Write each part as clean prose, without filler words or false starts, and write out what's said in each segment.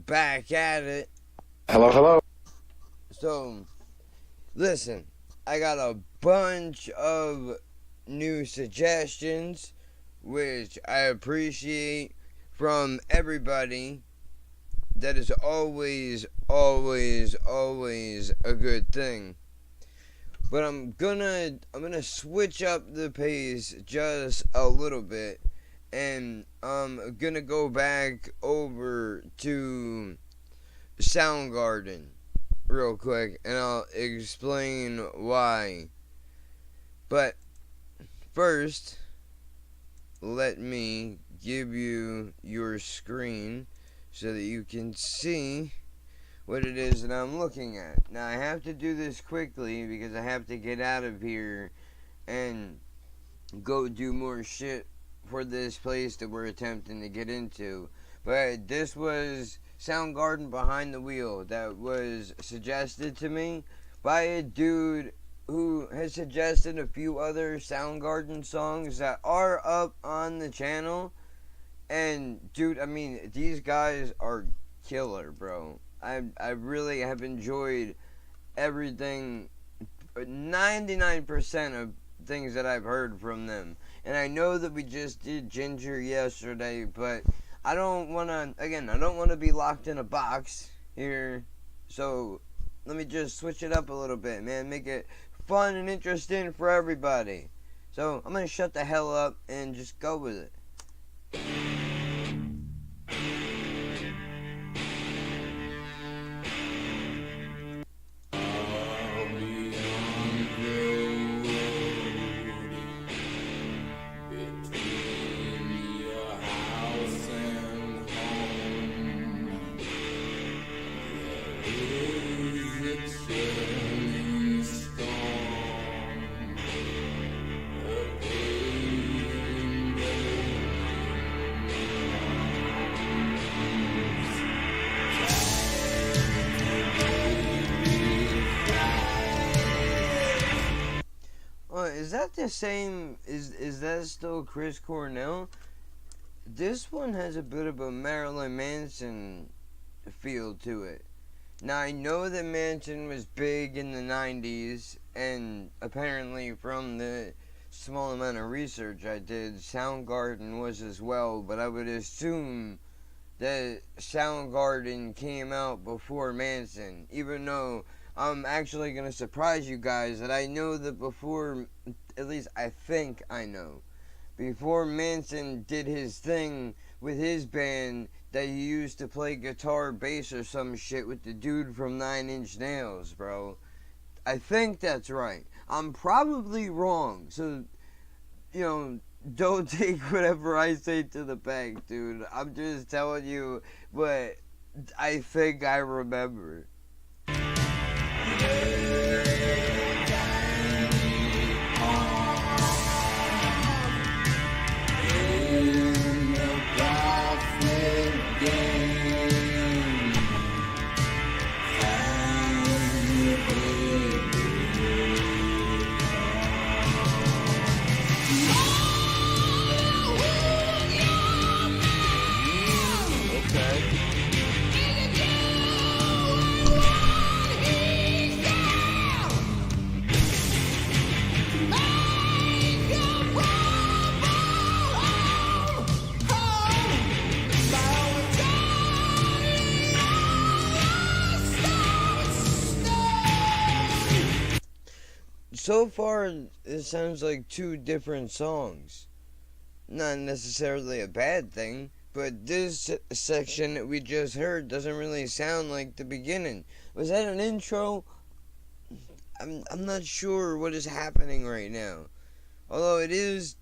back at it. Hello, hello. So, listen, I got a bunch of new suggestions, which I appreciate from everybody. That is always, always, always a good thing. But I'm gonna switch up the pace just a little bit, and I'm gonna go back over to SoundGarden real quick, and I'll explain why. But first, let me give you your screen so that you can see what it is that I'm looking at. Now, I have to do this quickly because I have to get out of here and go do more shit for this place that we're attempting to get into. But this was SoundGarden Behind the Wheel that was suggested to me by a dude who has suggested a few other SoundGarden songs that are up on the channel. And dude, I mean, these guys are killer, bro. I really have enjoyed everything, 99% of things that I've heard from them. And I know that we just did Ginger yesterday, but I don't want to be locked in a box here. So let me just switch it up a little bit, man. Make it fun and interesting for everybody. So I'm going to shut the hell up and just go with it. Is that the same? Is that still Chris Cornell? This one has a bit of a Marilyn Manson feel to it. Now, I know that Manson was big in the 90s, and apparently from the small amount of research I did, SoundGarden was as well, but I would assume that SoundGarden came out before Manson, even though I'm actually going to surprise you guys that I know that before, at least I think I know, before Manson did his thing with his band that he used to play guitar, bass, or some shit with the dude from 9 Inch Nails, bro. I think that's right. I'm probably wrong, so, don't take whatever I say to the bank, dude. I'm just telling you what I think I remember. So far, it sounds like two different songs. Not necessarily a bad thing, but this section that we just heard doesn't really sound like the beginning. Was that an intro? I'm not sure what is happening right now. Although it is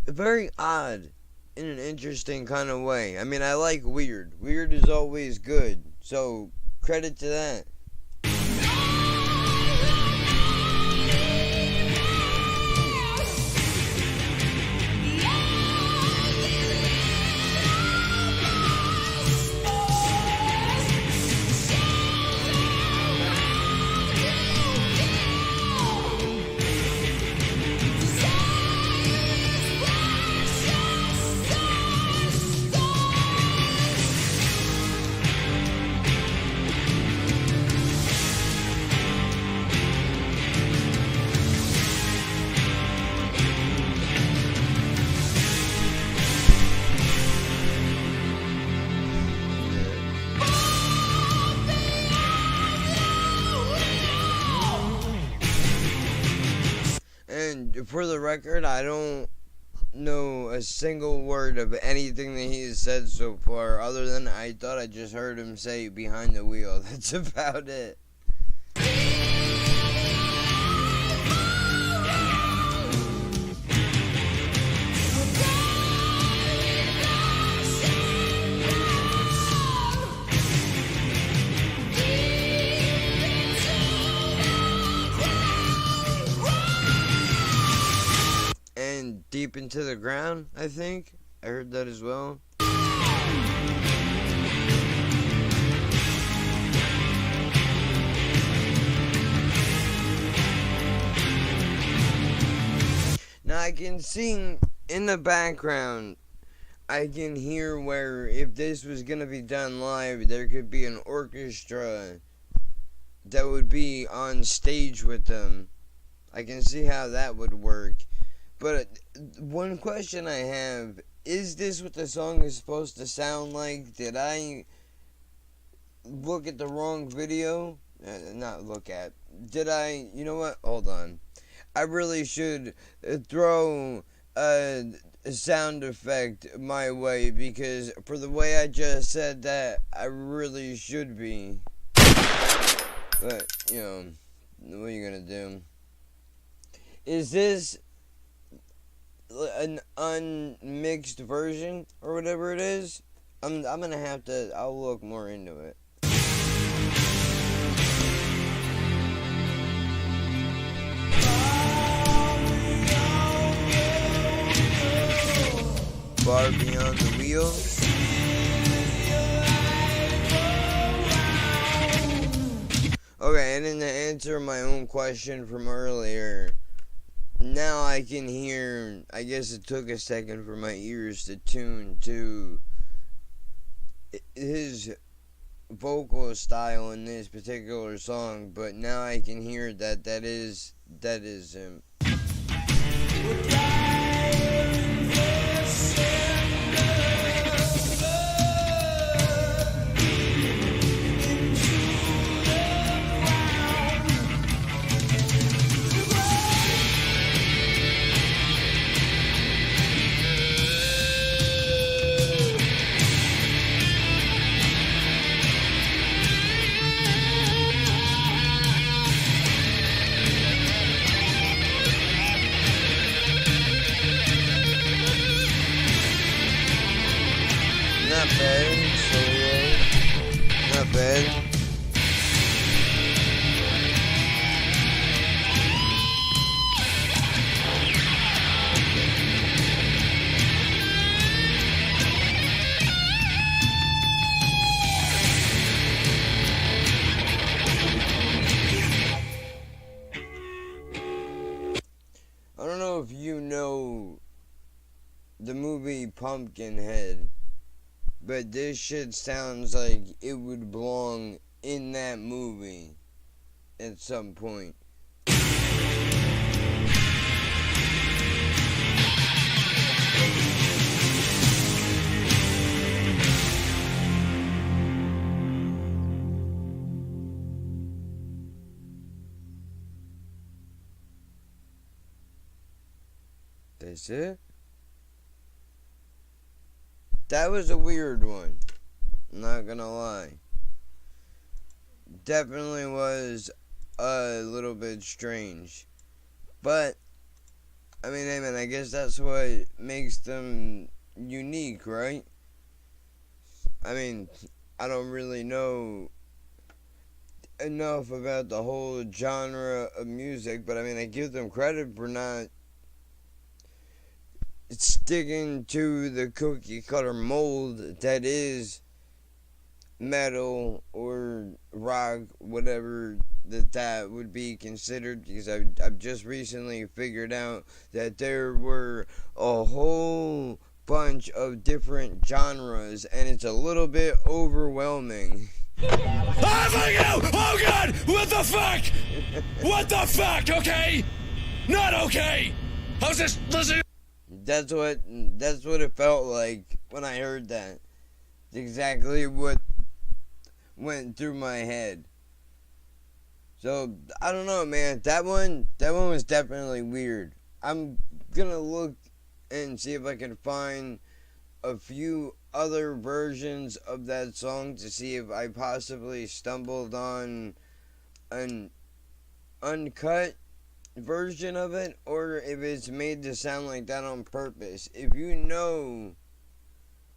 very odd in an interesting kind of way. I mean, I like weird. Weird is always good, so credit to that. And for the record, I don't know a single word of anything that he has said so far, other than I thought I just heard him say behind the wheel. That's about it. And deep into the ground, I think. I heard that as well. Now I can sing in the background. I can hear where if this was going to be done live, there could be an orchestra that would be on stage with them. I can see how that would work. But one question I have, is this what the song is supposed to sound like? Did I look at the wrong video? Not look at. Did I, you know what? Hold on. I really should throw a sound effect my way, because for the way I just said that, I really should be. But, you know, what are you gonna do? Is this an unmixed version or whatever it is? I'm gonna have to, I'll look more into it. Far beyond the wheel. Okay, and then to answer my own question from earlier, now I can hear, I guess it took a second for my ears to tune to his vocal style in this particular song, but now I can hear that that is him. Not bad, solo. Not bad. I don't know if you know the movie Pumpkinhead, but this shit sounds like it would belong in that movie at some point. That's it? That was a weird one. I'm not gonna lie. Definitely was a little bit strange. But, I mean, hey man, I guess that's what makes them unique, right? I mean, I don't really know enough about the whole genre of music, but I mean, I give them credit for not sticking to the cookie cutter mold that is metal or rock, whatever that would be considered, because I've just recently figured out that there were a whole bunch of different genres, and it's a little bit overwhelming. Oh, fuck you! Oh god! What the fuck? What the fuck? Okay? Not okay! I was just listening. That's what it felt like when I heard that. It's exactly what went through my head. So I don't know, man. That one was definitely weird. I'm gonna look and see if I can find a few other versions of that song to see if I possibly stumbled on an uncut version of it or if it's made to sound like that on purpose. If you know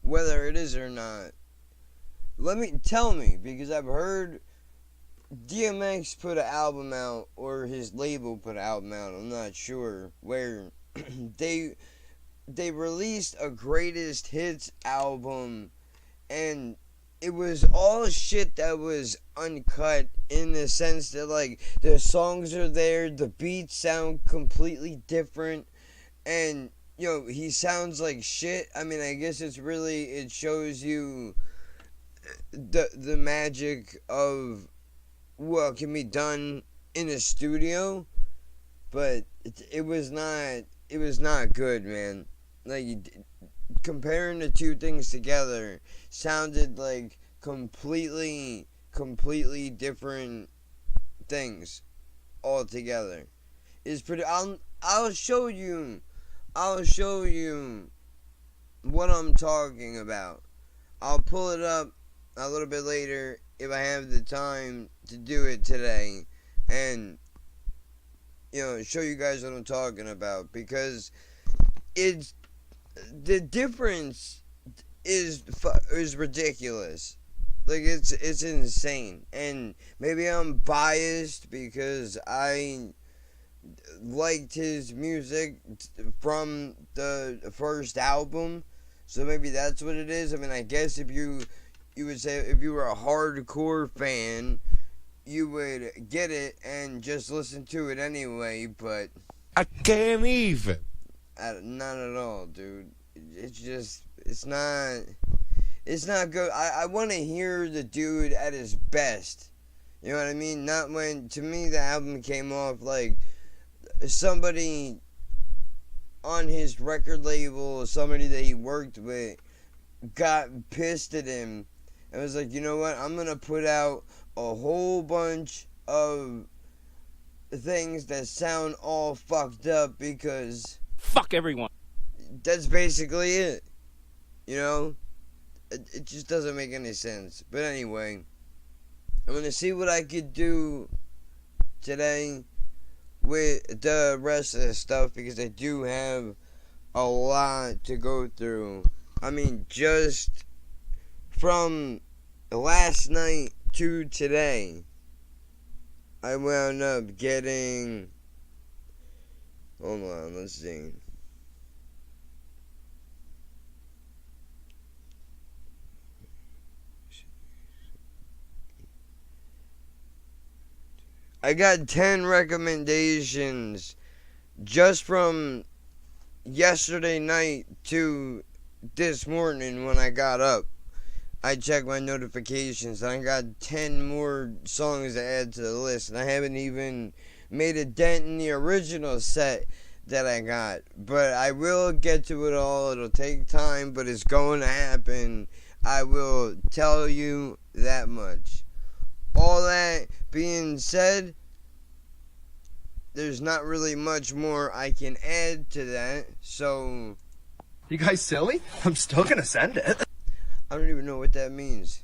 whether it is or not, tell me, because I've heard DMX put an album out, or his label put an album out, I'm not sure, where they released a greatest hits album, and it was all shit that was uncut, in the sense that, like, the songs are there, the beats sound completely different, and he sounds like shit. I mean, I guess it shows you the magic of what can be done in a studio, but it was not good, man. Like, comparing the two things together sounded like completely different things altogether. It's pretty. I'll show you what I'm talking about. I'll pull it up a little bit later if I have the time to do it today, and show you guys what I'm talking about, because it's the difference is ridiculous. Like, it's insane, and maybe I'm biased because I liked his music from the first album, so maybe that's what it is. I mean, I guess if you would say, if you were a hardcore fan, you would get it and just listen to it anyway, but I can't even. not at all, dude. It's not good. I want to hear the dude at his best. You know what I mean? Not when, to me, the album came off like somebody on his record label, somebody that he worked with, got pissed at him and was like, you know what, I'm gonna put out a whole bunch of things that sound all fucked up, because fuck everyone. That's basically it. It just doesn't make any sense. But anyway, I'm gonna see what I could do today with the rest of the stuff, because I do have a lot to go through. I mean, just from last night to today, I wound up getting, hold on, let's see, I got 10 recommendations just from yesterday night to this morning when I got up. I checked my notifications and I got 10 more songs to add to the list, and I haven't even made a dent in the original set that I got. But I will get to it all. It'll take time, but it's going to happen. I will tell you that much. All that being said, there's not really much more I can add to that, so... You guys silly? I'm still gonna send it. I don't even know what that means.